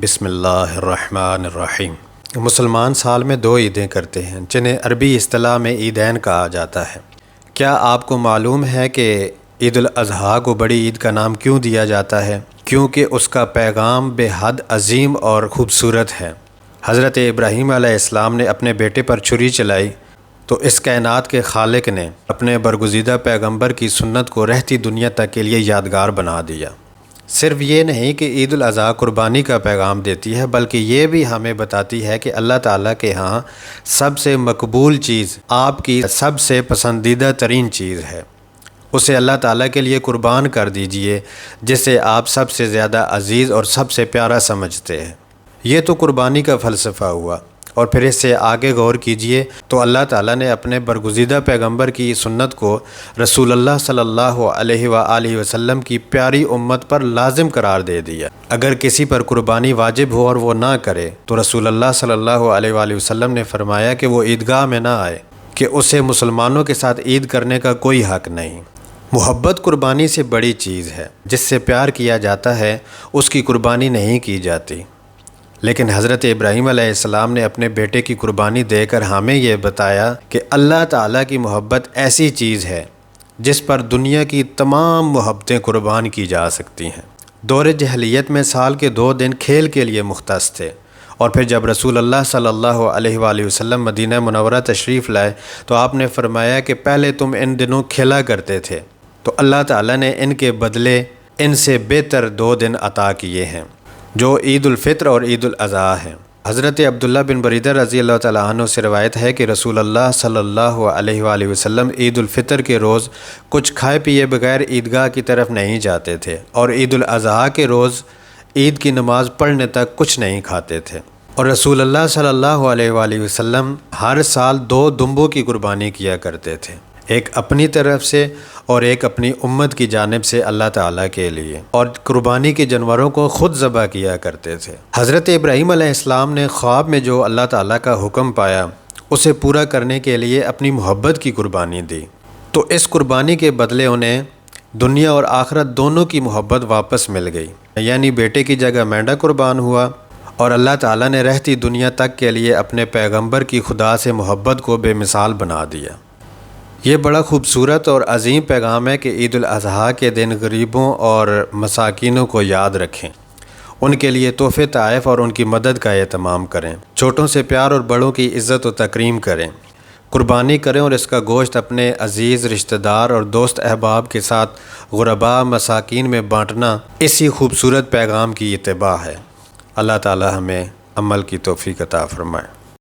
بسم اللہ الرحمن الرحیم۔ مسلمان سال میں 2 عیدیں کرتے ہیں جنہیں عربی اصطلاح میں عیدین کہا جاتا ہے۔ کیا آپ کو معلوم ہے کہ عید الاضحیٰ کو بڑی عید کا نام کیوں دیا جاتا ہے؟ کیونکہ اس کا پیغام بے حد عظیم اور خوبصورت ہے۔ حضرت ابراہیم علیہ السلام نے اپنے بیٹے پر چھری چلائی تو اس کائنات کے خالق نے اپنے برگزیدہ پیغمبر کی سنت کو رہتی دنیا تک کے لیے یادگار بنا دیا۔ صرف یہ نہیں کہ عید الاضحیٰ قربانی کا پیغام دیتی ہے، بلکہ یہ بھی ہمیں بتاتی ہے کہ اللہ تعالیٰ کے ہاں سب سے مقبول چیز آپ کی سب سے پسندیدہ ترین چیز ہے۔ اسے اللہ تعالیٰ کے لیے قربان کر دیجئے جسے آپ سب سے زیادہ عزیز اور سب سے پیارا سمجھتے ہیں۔ یہ تو قربانی کا فلسفہ ہوا، اور پھر اس سے آگے غور کیجئے تو اللہ تعالیٰ نے اپنے برگزیدہ پیغمبر کی سنت کو رسول اللہ صلی اللہ علیہ وآلہ وسلم کی پیاری امت پر لازم قرار دے دیا۔ اگر کسی پر قربانی واجب ہو اور وہ نہ کرے تو رسول اللہ صلی اللہ علیہ وآلہ وسلم نے فرمایا کہ وہ عیدگاہ میں نہ آئے، کہ اسے مسلمانوں کے ساتھ عید کرنے کا کوئی حق نہیں۔ محبت قربانی سے بڑی چیز ہے۔ جس سے پیار کیا جاتا ہے اس کی قربانی نہیں کی جاتی، لیکن حضرت ابراہیم علیہ السلام نے اپنے بیٹے کی قربانی دے کر ہمیں یہ بتایا کہ اللہ تعالیٰ کی محبت ایسی چیز ہے جس پر دنیا کی تمام محبتیں قربان کی جا سکتی ہیں۔ دور جاہلیت میں سال کے 2 دن کھیل کے لیے مختص تھے، اور پھر جب رسول اللہ صلی اللہ علیہ وآلہ وسلم مدینہ منورہ تشریف لائے تو آپ نے فرمایا کہ پہلے تم ان دنوں کھیلا کرتے تھے، تو اللہ تعالیٰ نے ان کے بدلے ان سے بہتر 2 دن عطا کیے ہیں، جو عید الفطر اور عید الاضحیٰ ہیں۔ حضرت عبداللہ بن بریدہ رضی اللہ تعالیٰ عنہ سے روایت ہے کہ رسول اللہ صلی اللہ علیہ وآلہ وسلم عید الفطر کے روز کچھ کھائے پیے بغیر عیدگاہ کی طرف نہیں جاتے تھے، اور عید الاضحیٰ کے روز عید کی نماز پڑھنے تک کچھ نہیں کھاتے تھے۔ اور رسول اللہ صلی اللہ علیہ وآلہ وسلم ہر سال 2 دمبوں کی قربانی کیا کرتے تھے، ایک اپنی طرف سے اور ایک اپنی امت کی جانب سے اللہ تعالیٰ کے لیے، اور قربانی کے جانوروں کو خود ذبح کیا کرتے تھے۔ حضرت ابراہیم علیہ السلام نے خواب میں جو اللہ تعالیٰ کا حکم پایا اسے پورا کرنے کے لیے اپنی محبت کی قربانی دی، تو اس قربانی کے بدلے انہیں دنیا اور آخرت دونوں کی محبت واپس مل گئی، یعنی بیٹے کی جگہ مینڈا قربان ہوا، اور اللہ تعالیٰ نے رہتی دنیا تک کے لیے اپنے پیغمبر کی خدا سے محبت کو بے مثال بنا دیا۔ یہ بڑا خوبصورت اور عظیم پیغام ہے کہ عید الاضحیٰ کے دن غریبوں اور مساکینوں کو یاد رکھیں، ان کے لیے تحفے تحائف اور ان کی مدد کا اہتمام کریں، چھوٹوں سے پیار اور بڑوں کی عزت و تکریم کریں، قربانی کریں اور اس کا گوشت اپنے عزیز رشتہ دار اور دوست احباب کے ساتھ غرباء مساکین میں بانٹنا اسی خوبصورت پیغام کی اتباع ہے۔ اللہ تعالی ہمیں عمل کی توفیق عطا فرمائے۔